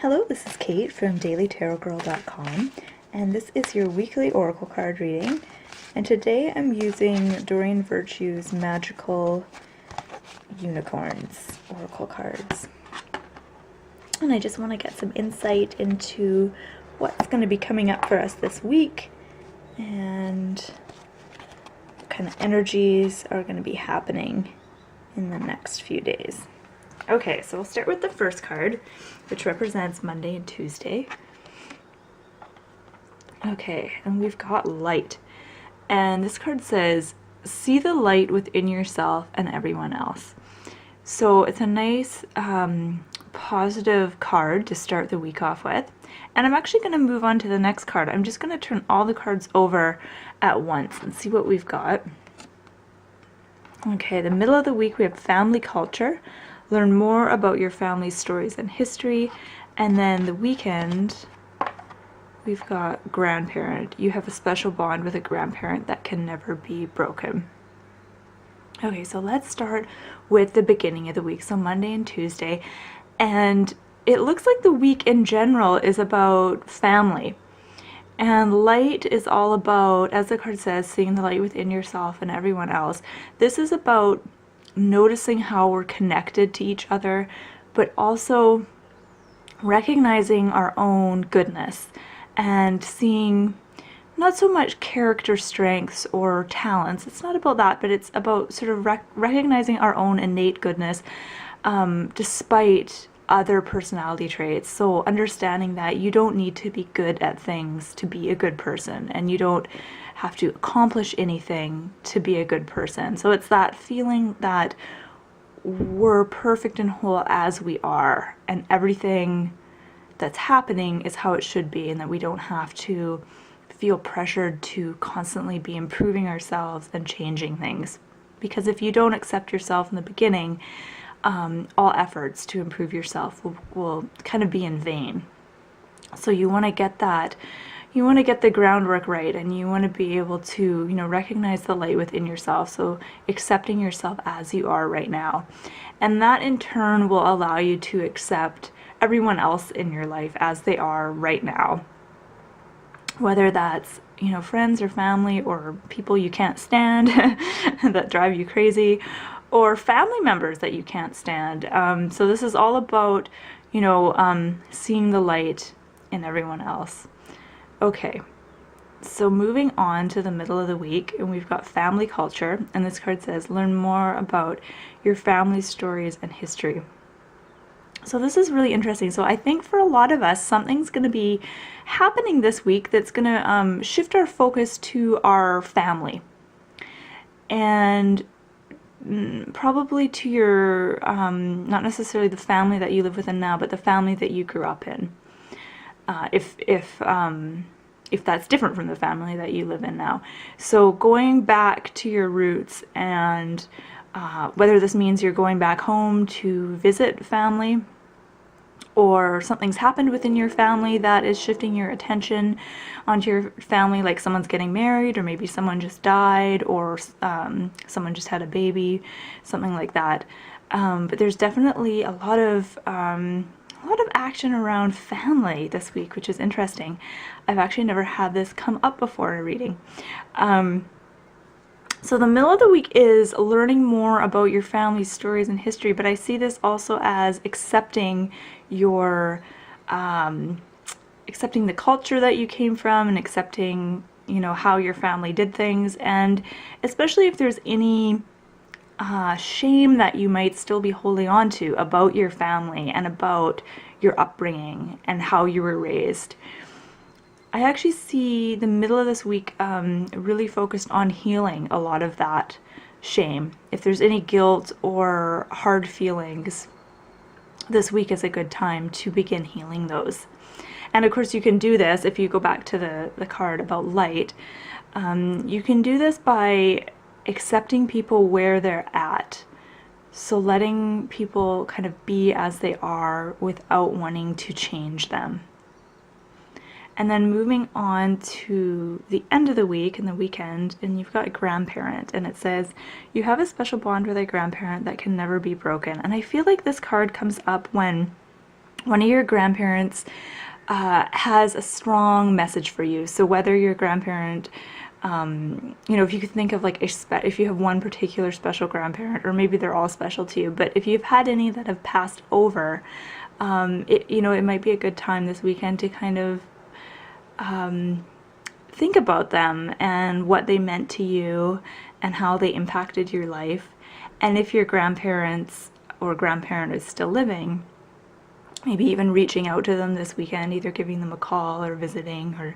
Hello, this is Kate from dailytarotgirl.com, and this is your weekly oracle card reading. And today I'm using Doreen Virtue's Magical Unicorns oracle cards. And I just want to get some insight into what's going to be coming up for us this week and what kind of energies are going to be happening in the next few days. Okay, so we'll start with the first card, which represents Monday and Tuesday. Okay, and we've got light. And this card says, see the light within yourself and everyone else. So it's a nice positive card to start the week off with. And I'm actually going to move on to the next card. I'm just going to turn all the cards over at once and see what we've got. Okay, the middle of the week we have family culture. Learn more about your family's stories and history. And then the weekend, we've got grandparent. You have a special bond with a grandparent that can never be broken. Okay, so let's start with the beginning of the week, so Monday and Tuesday. And it looks like the week in general is about family. And light is all about, as the card says, seeing the light within yourself and everyone else. This is about noticing how we're connected to each other, but also recognizing our own goodness and seeing not so much character strengths or talents. It's not about that, but it's about sort of recognizing our own innate goodness despite other personality traits. So understanding that you don't need to be good at things to be a good person, and you don't have to accomplish anything to be a good person. So it's that feeling that we're perfect and whole as we are, and everything that's happening is how it should be, and that we don't have to feel pressured to constantly be improving ourselves and changing things. Because if you don't accept yourself in the beginning, all efforts to improve yourself will kind of be in vain. So you want to get that, you want to get the groundwork right, and you want to be able to, recognize the light within yourself. So accepting yourself as you are right now. And that in turn will allow you to accept everyone else in your life as they are right now. Whether that's, friends or family or people you can't stand that drive you crazy, or family members that you can't stand. So this is all about, seeing the light in everyone else. Okay, so moving on to the middle of the week, and we've got family culture, and this card says, learn more about your family's stories and history. So this is really interesting. So I think for a lot of us, something's going to be happening this week that's going to shift our focus to our family. And probably to your, not necessarily the family that you live within now, but the family that you grew up in. If that's different from the family that you live in now. So going back to your roots, and whether this means you're going back home to visit family, or something's happened within your family that is shifting your attention onto your family, like someone's getting married, or maybe someone just died, or someone just had a baby, something like that. But there's definitely a lot of action around family this week, which is interesting. I've actually never had this come up before in a reading. So the middle of the week is learning more about your family's stories and history, but I see this also as accepting your, accepting the culture that you came from, and accepting, how your family did things, and especially if there's any shame that you might still be holding on to about your family and about your upbringing and how you were raised. I actually see the middle of this week really focused on healing a lot of that shame. If there's any guilt or hard feelings, this week is a good time to begin healing those. And of course you can do this, if you go back to the card about light, you can do this by accepting people where they're at. So letting people kind of be as they are without wanting to change them. And then moving on to the end of the week and the weekend, and you've got a grandparent, and it says, you have a special bond with a grandparent that can never be broken. And I feel like this card comes up when one of your grandparents has a strong message for you. So whether your grandparent, you know, if you could think of like if you have one particular special grandparent, or maybe they're all special to you, but if you've had any that have passed over, you know, it might be a good time this weekend to kind of think about them and what they meant to you and how they impacted your life. And if your grandparents or grandparent is still living, maybe even reaching out to them this weekend, either giving them a call or visiting, or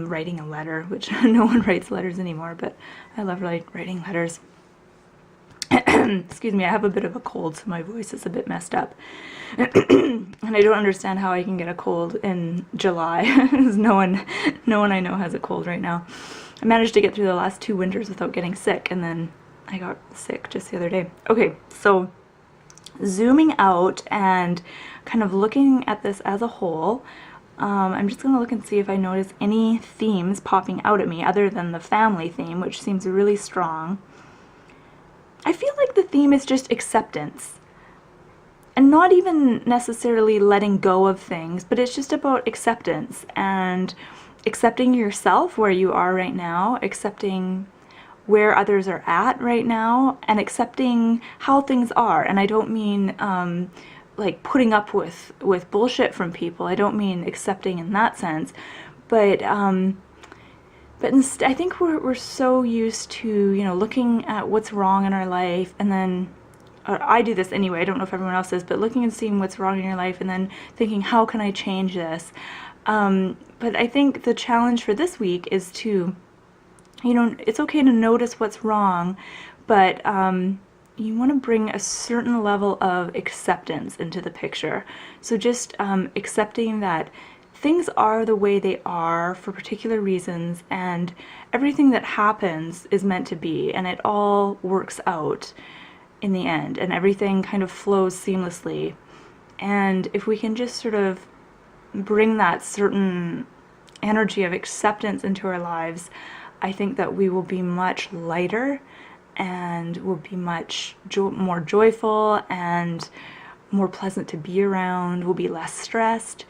writing a letter, which no one writes letters anymore, but I love writing letters. Excuse me, I have a bit of a cold, so my voice is a bit messed up. And I don't understand how I can get a cold in July, because no one I know has a cold right now. I managed to get through the last 2 winters without getting sick, and then I got sick just the other day. Okay, so zooming out and kind of looking at this as a whole, I'm just going to look and see if I notice any themes popping out at me other than the family theme, which seems really strong. I feel like the theme is just acceptance. And not even necessarily letting go of things, but it's just about acceptance and accepting yourself where you are right now, accepting where others are at right now, and accepting how things are. And I don't mean like putting up with bullshit from people. I don't mean accepting in that sense, but I think we're so used to, you know, looking at what's wrong in our life, and then, or I do this anyway, I don't know if everyone else is, but looking and seeing what's wrong in your life and then thinking, how can I change this? But I think the challenge for this week is to, you know, it's okay to notice what's wrong, but you want to bring a certain level of acceptance into the picture. So just accepting that things are the way they are for particular reasons, and everything that happens is meant to be, and it all works out in the end, and everything kind of flows seamlessly. And if we can just sort of bring that certain energy of acceptance into our lives, I think that we will be much lighter, and will be much more joyful and more pleasant to be around. We'll be less stressed.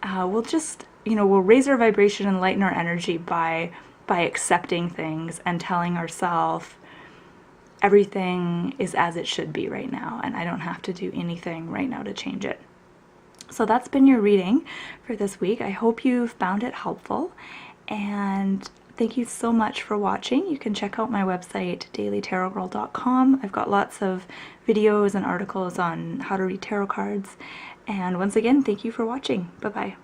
We'll just, you know, we'll raise our vibration and lighten our energy by accepting things and telling ourselves everything is as it should be right now, and I don't have to do anything right now to change it. So that's been your reading for this week. I hope you found it helpful, and thank you so much for watching. You can check out my website, dailytarotgirl.com. I've got lots of videos and articles on how to read tarot cards. And once again, thank you for watching. Bye-bye.